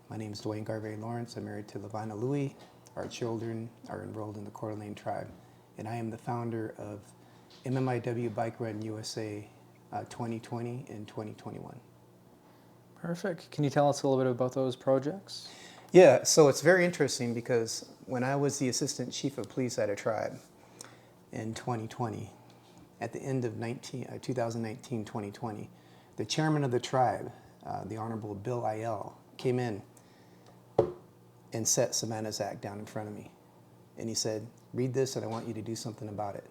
My name is Duane Garvais Lawrence. I'm married to Lavana Louie. Our children are enrolled in the Coeur d'Alene tribe. And I am the founder of MMIW Bike Run USA 2020 and 2021. Perfect. Can you tell us a little bit about those projects? Yeah, so it's very interesting because when I was the assistant chief of police at a tribe in 2020, at the end of 2019-2020, the chairman of the tribe, the Honorable Bill Ayel, came in and set Savannah's Act down in front of me. And he said, read this and I want you to do something about it.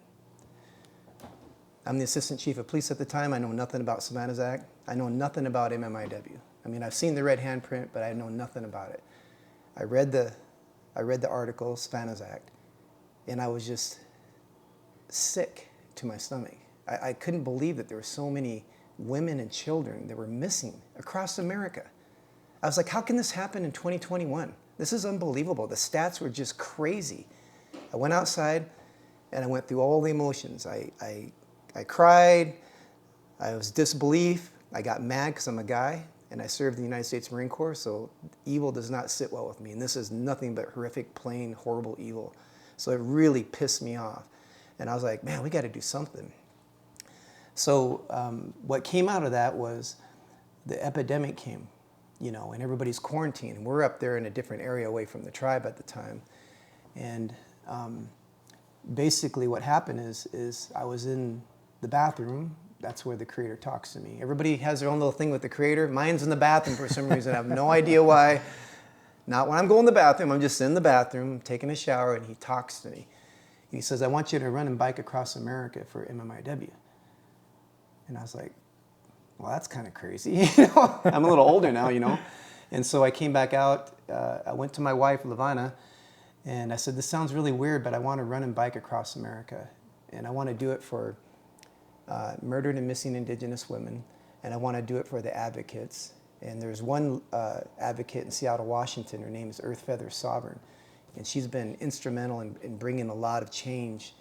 I'm the assistant chief of police at the time. I know nothing about Savannah's Act. I know nothing about MMIW. I mean, I've seen the red handprint, but I know nothing about it. I read the article, Savannah's Act, and I was just sick to my stomach. I couldn't believe that there were so many women and children that were missing across America. I was like, how can this happen in 2021? This is unbelievable. The stats were just crazy. I went outside and I went through all the emotions. I cried, I was disbelief, I got mad because I'm a guy, and I served in the United States Marine Corps, so evil does not sit well with me. And this is nothing but horrific, plain, horrible evil. So it really pissed me off. And I was like, man, we got to do something. So what came out of that was the epidemic came, and everybody's quarantined. We're up there in a different area away from the tribe at the time. And basically what happened is I was in the bathroom. That's where the Creator talks to me. Everybody has their own little thing with the Creator. Mine's in the bathroom for some reason. I have no idea why. Not when I'm going to the bathroom. I'm just in the bathroom, taking a shower, and he talks to me. He says, I want you to run and bike across America for MMIW. And I was like, well, that's kind of crazy. I'm a little older now, And so I came back out. I went to my wife, Lavana, and I said, this sounds really weird, but I want to run and bike across America. And I want to do it for murdered and missing Indigenous women, and I want to do it for the advocates. And there's one advocate in Seattle, Washington. Her name is Earth Feather Sovereign, and she's been instrumental in bringing a lot of change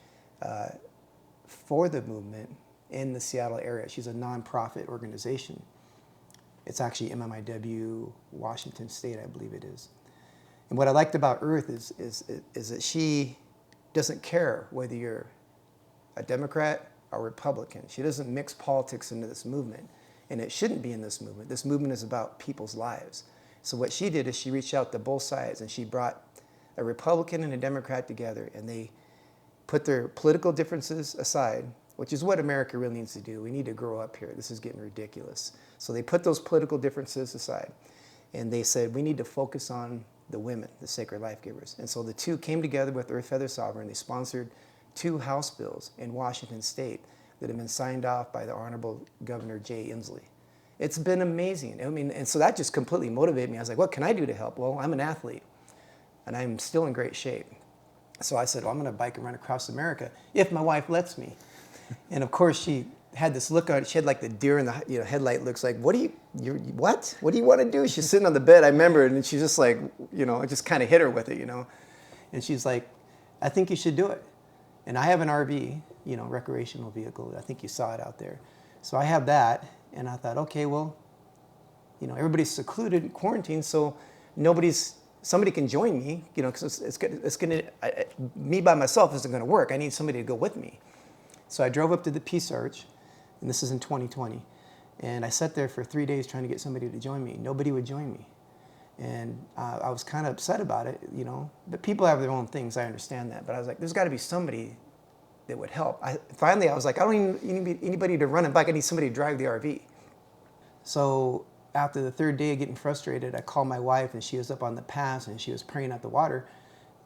for the movement in the Seattle area. She's a nonprofit organization. It's actually MMIW Washington State, I believe it is. And what I liked about Earth is that she doesn't care whether you're a Democrat or Republican. She doesn't mix politics into this movement, and it shouldn't be in this movement. This movement is about people's lives. So what she did is she reached out to both sides, and she brought a Republican and a Democrat together, and they put their political differences aside, which is what America really needs to do. We need to grow up here. This is getting ridiculous. So they put those political differences aside, and they said, we need to focus on the women, the sacred life givers. And so the two came together with Earth Feather Sovereign. They sponsored 2 House bills in Washington State that have been signed off by the Honorable Governor Jay Inslee. It's been amazing. I mean, and so that just completely motivated me. I was like, what can I do to help? Well, I'm an athlete, and I'm still in great shape. So I said, well, I'm going to bike and run across America if my wife lets me. And of course, she had this look on it. She had like the deer in the headlight looks like, what do you want to do? She's sitting on the bed, I remember, and she's just like, I just kind of hit her with it, And she's like, I think you should do it. And I have an RV, recreational vehicle. I think you saw it out there. So I have that, and I thought, okay, well, everybody's secluded in quarantine, so somebody can join me, because me by myself isn't going to work. I need somebody to go with me. So I drove up to the Peace Arch, and this is in 2020, and I sat there for 3 days trying to get somebody to join me. Nobody would join me. And I was kind of upset about it, But people have their own things, I understand that. But I was like, there's got to be somebody that would help. Finally, I was like, I don't even need anybody to run and bike. I need somebody to drive the RV. So after the 3rd day of getting frustrated, I called my wife, and she was up on the pass, and she was praying at the water.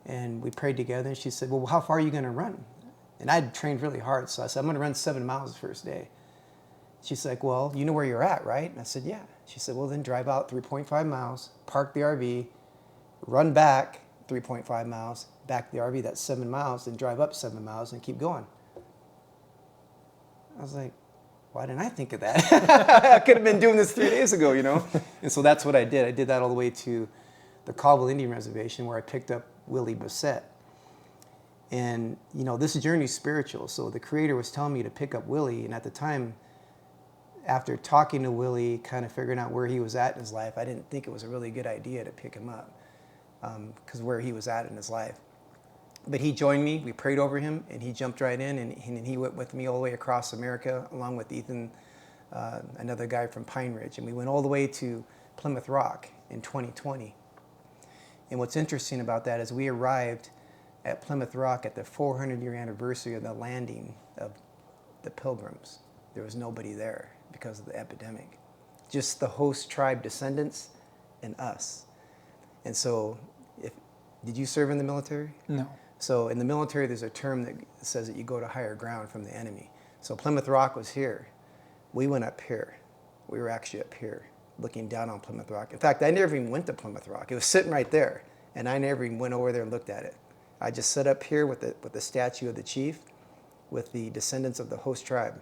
And we prayed together, and she said, well, how far are you going to run? And I'd trained really hard, so I said, I'm going to run 7 miles the first day. She's like, well, you know where you're at, right? And I said, yeah. She said, well, then drive out 3.5 miles, park the RV, run back 3.5 miles, back the RV, that's 7 miles, then drive up 7 miles and keep going. I was like, why didn't I think of that? I could have been doing this 3 days ago, And so that's what I did. I did that all the way to the Caldwell Indian Reservation, where I picked up Willie Bissett. And, this journey is spiritual. So the Creator was telling me to pick up Willie, and at the time, after talking to Willie, kind of figuring out where he was at in his life, I didn't think it was a really good idea to pick him up because where he was at in his life. But he joined me, we prayed over him, and he jumped right in, and he went with me all the way across America, along with Ethan, another guy from Pine Ridge, and we went all the way to Plymouth Rock in 2020. And what's interesting about that is we arrived at Plymouth Rock at the 400-year anniversary of the landing of the Pilgrims. There was nobody there because of the epidemic. Just the host tribe descendants and us. And so, did you serve in the military? No. So in the military, there's a term that says that you go to higher ground from the enemy. So Plymouth Rock was here. We went up here. We were actually up here, looking down on Plymouth Rock. In fact, I never even went to Plymouth Rock. It was sitting right there, and I never even went over there and looked at it. I just sat up here with the statue of the chief, with the descendants of the host tribe,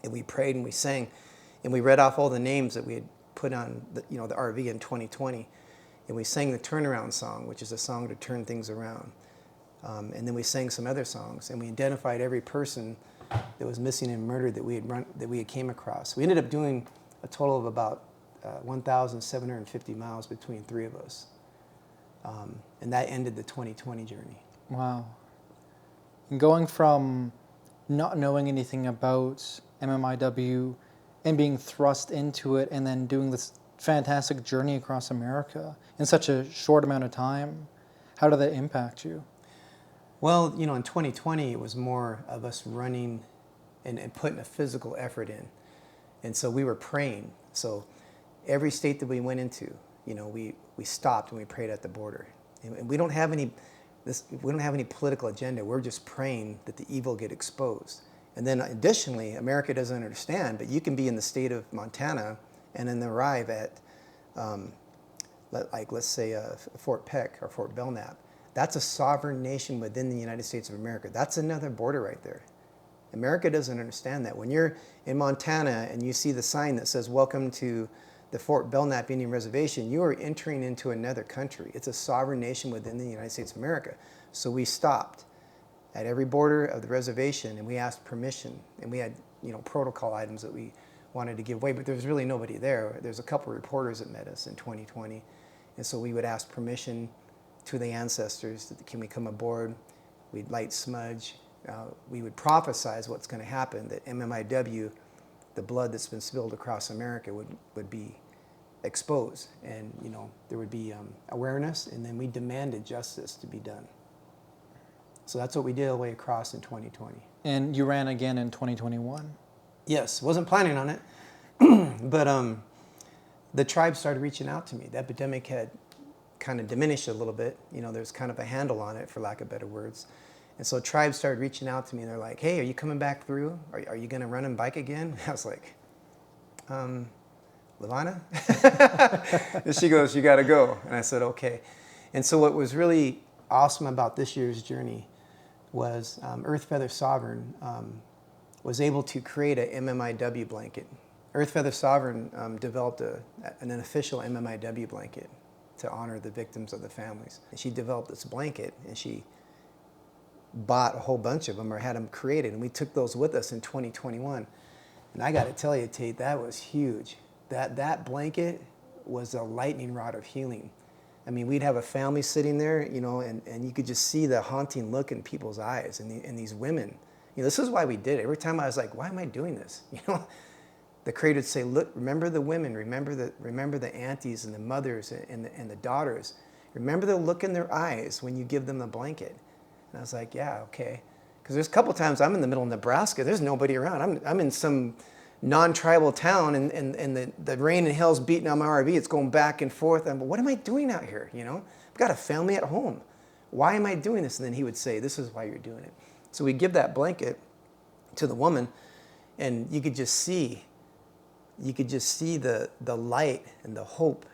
and we prayed and we sang, and we read off all the names that we had put on the RV in 2020, and we sang the turnaround song, which is a song to turn things around. And then we sang some other songs, and we identified every person that was missing and murdered that we had came across. We ended up doing a total of about 1,750 miles between three of us, and that ended the 2020 journey. Wow. And going from not knowing anything about MMIW and being thrust into it, and then doing this fantastic journey across America in such a short amount of time, how did that impact you? Well, in 2020, it was more of us running and putting a physical effort in. And so we were praying. So every state that we went into, we stopped and we prayed at the border. And we don't have any political agenda. We're just praying that the evil get exposed. And then additionally, America doesn't understand, but you can be in the state of Montana and then arrive at, let's say, Fort Peck or Fort Belknap. That's a sovereign nation within the United States of America. That's another border right there. America doesn't understand that. When you're in Montana and you see the sign that says, "Welcome to the Fort Belknap Indian Reservation," you are entering into another country. It's a sovereign nation within the United States of America. So we stopped at every border of the reservation and we asked permission. And we had, protocol items that we wanted to give away, but there was really nobody there. There's a couple of reporters that met us in 2020. And so we would ask permission to the ancestors, can we come aboard? We'd light smudge. We would prophesize what's going to happen, that MMIW, the blood that's been spilled across America, would be exposed. And, there would be awareness, and then we demanded justice to be done. So that's what we did all the way across in 2020. And you ran again in 2021? Yes, wasn't planning on it, but the tribe started reaching out to me. The epidemic had kind of diminished a little bit. There's kind of a handle on it, for lack of better words. And so tribes started reaching out to me. They're like, "Hey, are you coming back through? Are you going to run and bike again?" I was like, "Levana?" And she goes, "You got to go." And I said, "Okay." And so what was really awesome about this year's journey was Earth Feather Sovereign was able to create a MMIW blanket. Earth Feather Sovereign developed an official MMIW blanket to honor the victims of the families. And she developed this blanket, and she bought a whole bunch of them or had them created, and we took those with us in 2021. And I got to tell you, Tate, that was huge. That blanket was a lightning rod of healing. I mean, we'd have a family sitting there, and you could just see the haunting look in people's eyes, and these women. This is why we did it. Every time I was like, why am I doing this? The Creator would say, "Look, remember the women, remember the aunties and the mothers and the daughters. Remember the look in their eyes when you give them the blanket." And I was like, "Yeah, okay." Because there's a couple times I'm in the middle of Nebraska, there's nobody around. I'm in some non-tribal town, and the rain and hail's beating on my RV. It's going back and forth. I'm, what am I doing out here? I've got a family at home. Why am I doing this? And then he would say, "This is why you're doing it." So we give that blanket to the woman, and you could just see the light and the hope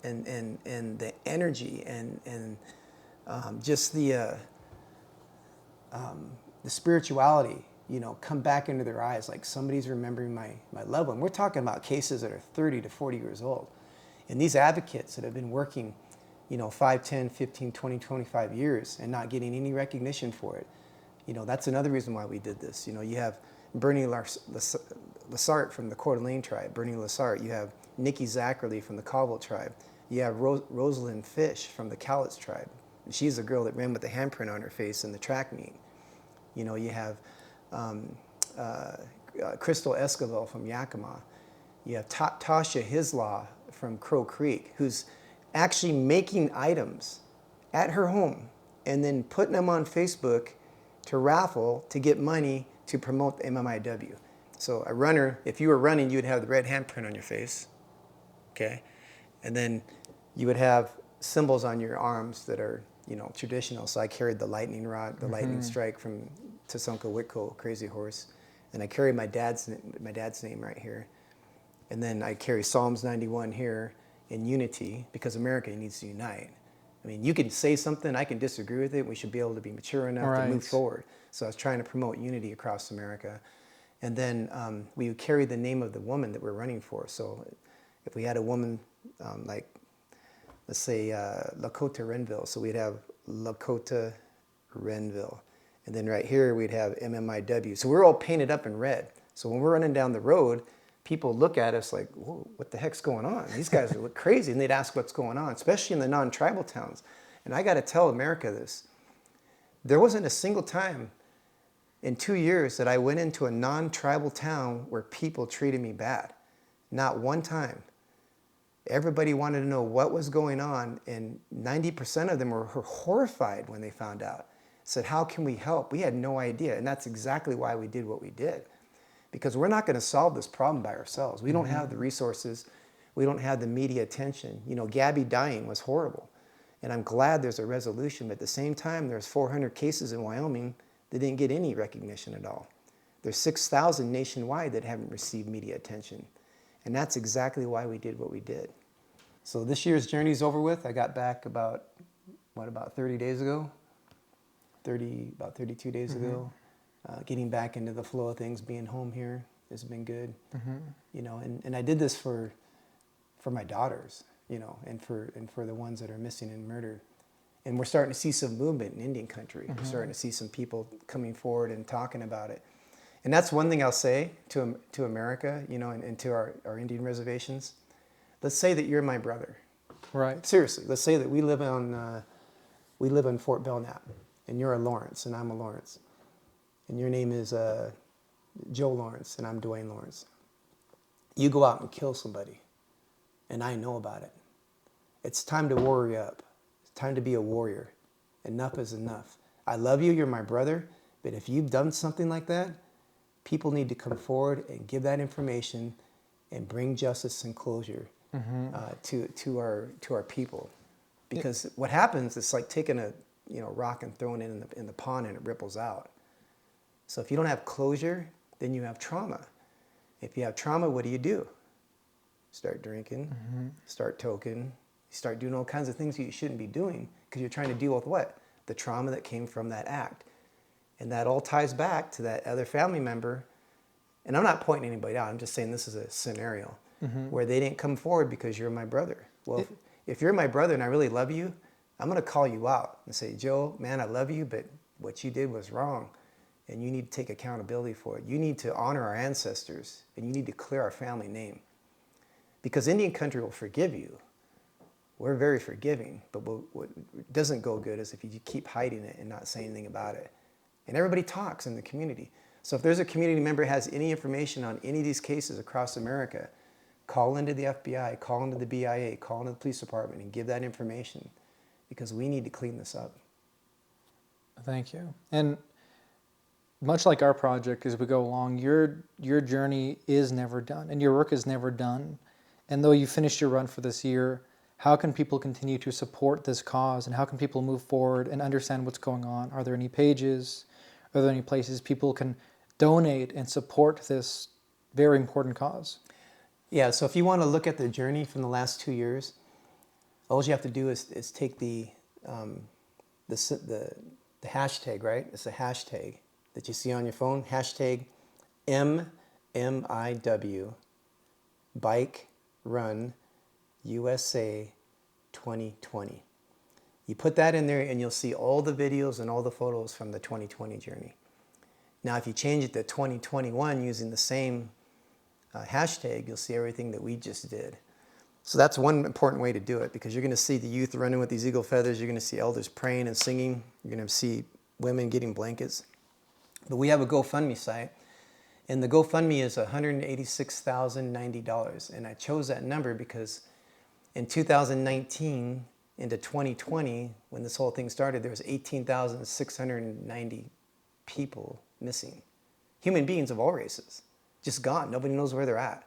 and the energy and just the spirituality, come back into their eyes, like somebody's remembering my loved one. We're talking about cases that are 30 to 40 years old. And these advocates that have been working, 5, 10, 15, 20, 25 years and not getting any recognition for it. That's another reason why we did this. You have Bernie Lessart from the Coeur d'Alene tribe, Bernie Lessart. You have Nikki Zackerly from the Colville tribe. You have Rosalind Fish from the Cowlitz tribe. And she's the girl that ran with the handprint on her face in the track meet. You know, you have Crystal Esquivel from Yakima. You have Tasha Hislaw from Crow Creek, who's actually making items at her home and then putting them on Facebook to raffle to get money to promote the MMIW. So a runner, if you were running, you'd have the red handprint on your face, okay? And then you would have symbols on your arms that are, you know, traditional. So I carried the lightning rod, the lightning strike from Tasonka Whitco, Crazy Horse. And I carry my dad's name right here. And then I carry Psalms 91 here in unity, because America needs to unite. I mean, you can say something, I can disagree with it, we should be able to be mature enough to move forward. So I was trying to promote unity across America. And then we would carry the name of the woman that we're running for. So if we had a woman like, let's say Lakota Renville, so we'd have Lakota Renville. And then right here we'd have MMIW. So we're all painted up in red. So when we're running down the road, people look at us like, whoa, what the heck's going on? These guys look crazy. And they'd ask what's going on, especially in the non-tribal towns. And I got to tell America this. There wasn't a single time in 2 years that I went into a non-tribal town where people treated me bad. Not one time. Everybody wanted to know what was going on, and 90% of them were horrified when they found out. Said, how can we help? We had no idea, and that's exactly why we did what we did. Because we're not going to solve this problem by ourselves. We don't have the resources. We don't have the media attention. You know, Gabby dying was horrible, and I'm glad there's a resolution, but at the same time, there's 400 cases in Wyoming that didn't get any recognition at all. There's 6,000 nationwide that haven't received media attention. And that's exactly why we did what we did. So this year's journey's over with. I got back about 30 days ago? About 32 days ago. Getting back into the flow of things, being home here has been good. You know, and I did this for my daughters, you know, and for the ones that are missing and murdered. And we're starting to see some movement in Indian country. We're starting to see some people coming forward and talking about it. And that's one thing I'll say to America, you know, and to our Indian reservations. Let's say that you're my brother. Right. Seriously, let's say that we live in Fort Belknap, and you're a Lawrence, and I'm a Lawrence. And your name is Joe Lawrence, and I'm Duane Lawrence. You go out and kill somebody, and I know about it. It's time to warrior up. It's time to be a warrior. Enough is enough. I love you, you're my brother, but if you've done something like that, people need to come forward and give that information and bring justice and closure to our people. Because what happens, it's like taking a rock and throwing it in the pond and it ripples out. So if you don't have closure, then you have trauma. If you have trauma, what do? Start drinking, start toking, start doing all kinds of things that you shouldn't be doing because you're trying to deal with what? The trauma that came from that act. And that all ties back to that other family member. And I'm not pointing anybody out. I'm just saying this is a scenario where they didn't come forward because you're my brother. Well, if you're my brother and I really love you, I'm going to call you out and say, Joe, man, I love you, but what you did was wrong. And you need to take accountability for it. You need to honor our ancestors, and you need to clear our family name. Because Indian country will forgive you. We're very forgiving, but what doesn't go good is if you keep hiding it and not saying anything about it. And everybody talks in the community. So if there's a community member who has any information on any of these cases across America, call into the FBI, call into the BIA, call into the police department and give that information, because we need to clean this up. Thank you. And much like our project, as we go along, your journey is never done and your work is never done. And though you finished your run for this year, how can people continue to support this cause, and how can people move forward and understand what's going on? Are there any pages? Are there any places people can donate and support this very important cause? Yeah, so if you want to look at the journey from the last 2 years, all you have to do is take the hashtag, right? It's a hashtag that you see on your phone, hashtag MMIW Bike Run USA 2020. You put that in there and you'll see all the videos and all the photos from the 2020 journey. Now, if you change it to 2021 using the same hashtag, you'll see everything that we just did. So that's one important way to do it, because you're going to see the youth running with these eagle feathers. You're going to see elders praying and singing. You're going to see women getting blankets. But we have a GoFundMe site, and the GoFundMe is $186,090. And I chose that number because in 2019 into 2020, when this whole thing started, there was 18,690 people missing. Human beings of all races, just gone. Nobody knows where they're at.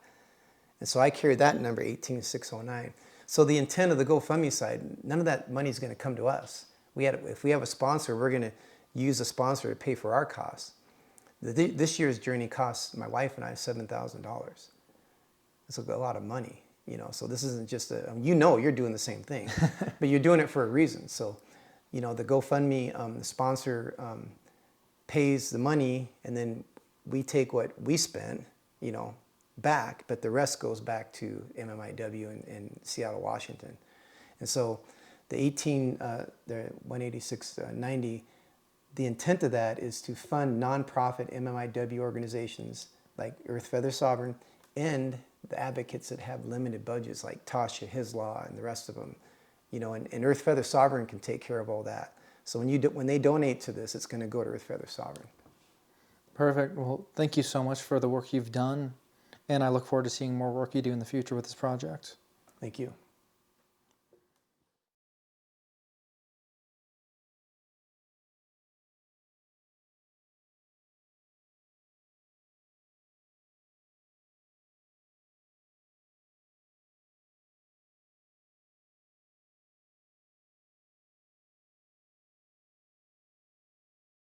And so I carried that number, 18,609. So the intent of the GoFundMe side, none of that money is going to come to us. If we have a sponsor, we're going to use a sponsor to pay for our costs. This year's journey cost my wife and I $7,000. It's a lot of money, So this isn't just you're doing the same thing, but you're doing it for a reason. So, the GoFundMe, the sponsor pays the money, and then we take what we spent, back, but the rest goes back to MMIW in Seattle, Washington. And so the 186.90, the intent of that is to fund nonprofit MMIW organizations like Earth Feather Sovereign and the advocates that have limited budgets like Tasha, His Law, and the rest of them. And Earth Feather Sovereign can take care of all that. So when they donate to this, it's going to go to Earth Feather Sovereign. Perfect. Well, thank you so much for the work you've done, and I look forward to seeing more work you do in the future with this project. Thank you.